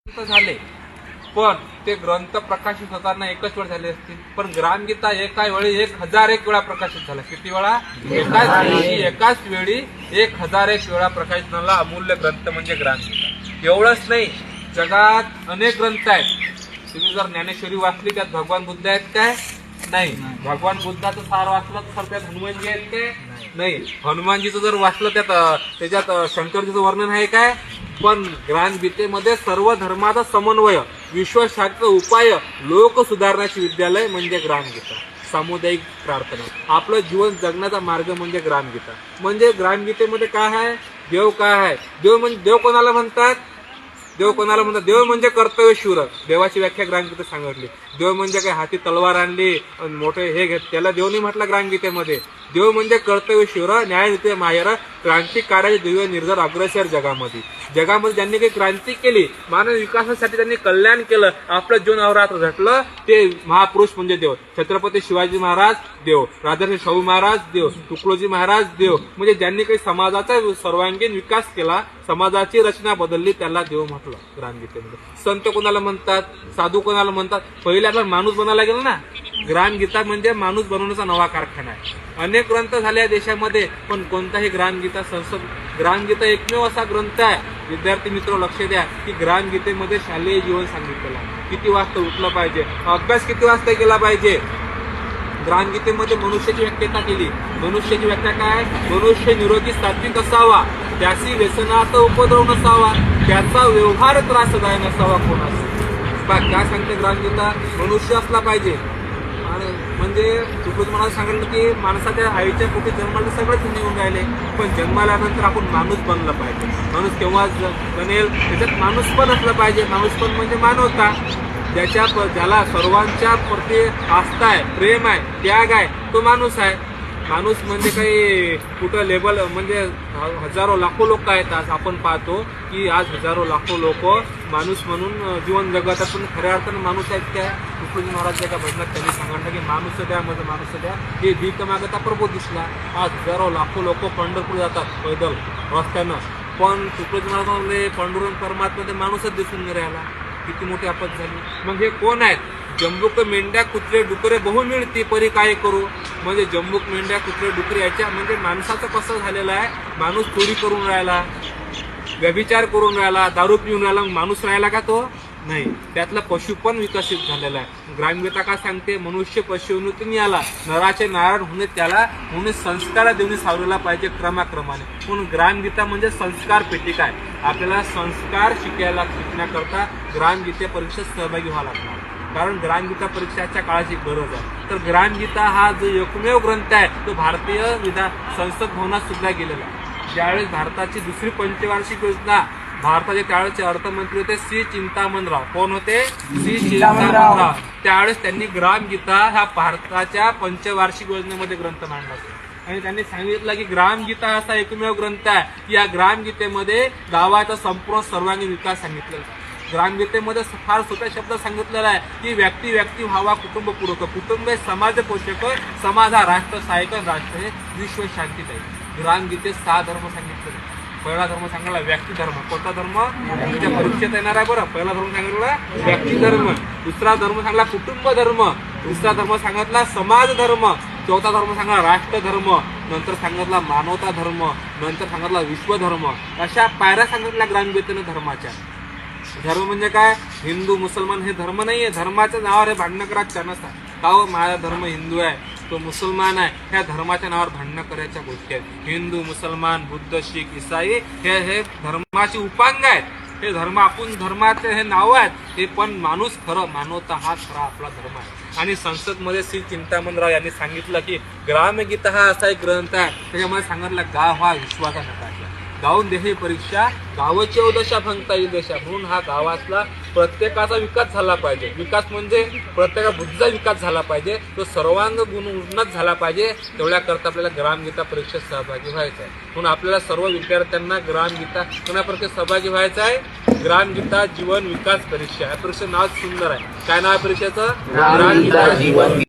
झाले, पण ते ग्रंथ प्रकाशित होताना एकच वेळ झाले असतील. पण ग्रामगीता एका वेळी 1001 वेळा प्रकाशित झाला. किती वेळा? एकाच वेळी 1001 वेळा प्रकाशित झाला अमूल्य ग्रंथ म्हणजे ग्रामगीता. एवढंच नाही, जगात अनेक ग्रंथ आहेत. तुम्ही जर ज्ञानेश्वरी वाचली, त्यात भगवान बुद्ध आहेत काय? नाही. भगवान बुद्धाचं सार वाचलं तर त्यात हनुमानजी आहेत काय? नाही. हनुमानजीचं जर वाचलं त्याच्यात शंकरजीचं वर्णन आहे काय? पण ग्रामगीतेमध्ये सर्व धर्माचा समन्वय, विश्वशांतीचा उपाय, लोक सुधारण्याचे विद्यालय म्हणजे ग्रामगीता. सामुदायिक प्रार्थना, आपलं जीवन जगण्याचा मार्ग म्हणजे ग्रामगीता. म्हणजे ग्रामगीतेमध्ये काय आहे? देव काय आहे? देव कोणाला म्हणतात? देव म्हणजे कर्तव्यशूर. देवाची व्याख्या ग्रामगीतेत सांगितली. देव म्हणजे काय? हाती तलवार आणली मोठे हे घेत, त्याला देव नाही म्हटलं ग्रामगीतेमध्ये. देव म्हणजे कर्तव्यशूर, न्यायनीती माहेर, क्रांतिकार्याचे दिव्य निर्धार अग्रसर जगामध्ये ज्यांनी काही क्रांती केली, मानव विकासासाठी त्यांनी कल्याण केलं, आपलं जीवन अवरात्र झटलं, ते महापुरुष म्हणजे देव. छत्रपती शिवाजी महाराज देव, राजर्षी शाहू महाराज देव, तुकडोजी महाराज देव. म्हणजे ज्यांनी काही समाजाचा सर्वांगीण विकास केला, समाजाची रचना बदलली, त्याला देव म्हटलं ग्रामगीतेमध्ये. संत कोणाला म्हणतात? साधू कोणाला म्हणतात? पहिले आपल्याला माणूस बनायला गेला ना. ग्रामगीता म्हणजे माणूस बनवण्याचा नवा कारखाना आहे. अनेक ग्रंथ झाले या देशामध्ये, पण कोणताही ग्रामगीता एकमेव असा ग्रंथ आहे. विद्यार्थी मित्र लक्ष द्या की ग्रामगीतेमध्ये शालेय जीवन सांगितलेलं आहे. किती वाजता उठलं पाहिजे, अभ्यास किती वाजता केला पाहिजे. ग्रामगीतेमध्ये मनुष्याची व्याख्या केली. मनुष्याची व्याख्या काय? मनुष्य निरोगी सात्विक असावा, त्याची व्यसनाचा उपद्रव नसावा, त्याचा व्यवहार त्रासदायक नसावा कोणाचा. काय सांगते ग्रामगीता? मनुष्य असला पाहिजे. आणि म्हणजे तुकडोजी मला सांगितलं की माणसाच्या आईच्या पोटी जन्माला सगळेच निघून राहिले, पण जन्माल्यानंतर आपण माणूस बनला पाहिजे. माणूस केव्हा बनेल? त्याच्यात माणूस पण असला पाहिजे. माणूस पण म्हणजे मानवता, ज्याला सर्वांच्या प्रती आस्था आहे, प्रेम आहे, त्याग आहे, तो माणूस आहे. माणूस म्हणजे काही कुठं लेबल म्हणजे हजारो लाखो लोक आहेत. आज आपण पाहतो की आज हजारो लाखो लोक माणूस म्हणून जीवन जगतात, पण खऱ्या अर्थानं माणूस आहेत काय? तुकडोजी महाराज एका भजनात त्यांनी सांगितलं की माणूस द्या माझं माणूस द्या, हे भीक मागता प्रभू दिसला. आज हजारो लाखो लोक पंढरपूर जातात पैदल रस्त्यानं, पण तुकडोजी महाराज म्हणले पंढरपूर परमात्मा माणूसच दिसून नाही राहिला. किती मोठी आपत झाली. मग हे कोण आहेत? जंबूक मेंढ्या कुत्रे डुकरे बहु मिळती परी काय करू. म्हणजे जंबूक मेंढ्या कुत्रे डुकरे याच्या म्हणजे माणसाचं कसं झालेलं आहे? माणूस चोरी करून राहिला, व्यभिचार करून राहिला, दारू पिऊन राहिला, माणूस राहिला का तो? नाही. त्यातला पशु पण विकसित झालेला आहे. ग्रामगीता का सांगते? मनुष्य पशुवृत्तीने आला, नराचे नारायण होणे त्याला म्हणून संस्कार देऊन सावरला पाहिजे क्रमाक्रमाने. म्हणून ग्रामगीता म्हणजे संस्कार पेटिका आहे. आपल्याला संस्कार शिकण्याकरता ग्रामगीते परीक्षेत सहभागी व्हावं लागणार, कारण ग्रामगीता परीक्षाच्या काळाची गरज आहे. तर ग्रामगीता हा जो एकमेव ग्रंथ आहे तो भारतीय संसद भवनात सुद्धा गेलेला आहे. ज्यावेळेस भारताची दुसरी पंचवार्षिक योजना, भारताचे त्यावेळेचे अर्थमंत्री होते सी चिंतामणराव. कोण होते? सी चिंतामणराव. त्यावेळेस त्यांनी ग्रामगीता हा भारताच्या पंचवार्षिक योजनेमध्ये ग्रंथ मांडला आणि त्यांनी सांगितलं की ग्रामगीता असा एकमेव ग्रंथ आहे की या ग्रामगीतेमध्ये गावाचा संपूर्ण सर्वांगीण विकास सांगितलेला आहे. ग्रामगीतेमध्ये फार सोप्या शब्दात सांगितलेला आहे की व्यक्ती व्हावा कुटुंब पूरक, कुटुंब हे समाज पोषक, समाज हा राष्ट्र सहाय्यक, राष्ट्र हे विश्व शांतीत आहे. ग्रामगीतेत 6 धर्म सांगितले. पहिला धर्म सांगितला व्यक्ती धर्म. कोणता धर्म? तुमच्या परीक्षेत येणार आहे बरं. पहिला धर्म सांगितला व्यक्ती धर्म. दुसरा धर्म सांगला कुटुंब धर्म. तिसरा धर्म सांगितला समाज धर्म. चौथा धर्म सांगला राष्ट्र धर्म. नंतर सांगितला मानवता धर्म. नंतर सांगितला विश्व धर्म. अशा पायऱ्या सांगितल्या ग्रामगीतेने धर्माच्या. धर्म म्हणजे काय? हिंदू मुसलमान हे धर्म नाहीये. धर्माच्या नावावर हे भांडणं करायचं नसतात. का हो माझा धर्म हिंदू आहे, तो मुसलमान आहे, ह्या धर्माच्या नावावर भांडणं करायच्या गोष्टी आहेत. हिंदू, मुसलमान, बुद्ध, शीख, इसाई हे धर्माची उपांग आहेत. हे धर्म आपण धर्माचे हे नाव आहेत, हे पण माणूस खरं, मानवता हा खरा आपला धर्म आहे. आणि संसदमध्ये श्री चिंतामणराव यांनी सांगितलं की ग्रामगीता हा असा एक ग्रंथ आहे, त्याच्यामध्ये सांगितलं गाव हा विश्वाचा नकाशा, गावून देही परीक्षा, गावाची अवदशा भंगता येईल देशा. म्हणून हा गावातला प्रत्येकाचा विकास झाला पाहिजे. विकास म्हणजे प्रत्येका बुद्धीचा विकास झाला पाहिजे, तो सर्वांग गुण उन्नत झाला पाहिजे. तेवढ्याकरता आपल्याला ग्रामगीता परीक्षेत सहभागी व्हायचं आहे. म्हणून आपल्याला सर्व विद्यार्थ्यांना ग्रामगीता कोणा परीक्षेत सहभागी व्हायचं आहे? ग्रामगीता जीवन विकास परीक्षा. या परीक्षेचं नाव सुंदर आहे. काय नाव आहे परीक्षेचं? ग्रामगीता जीवन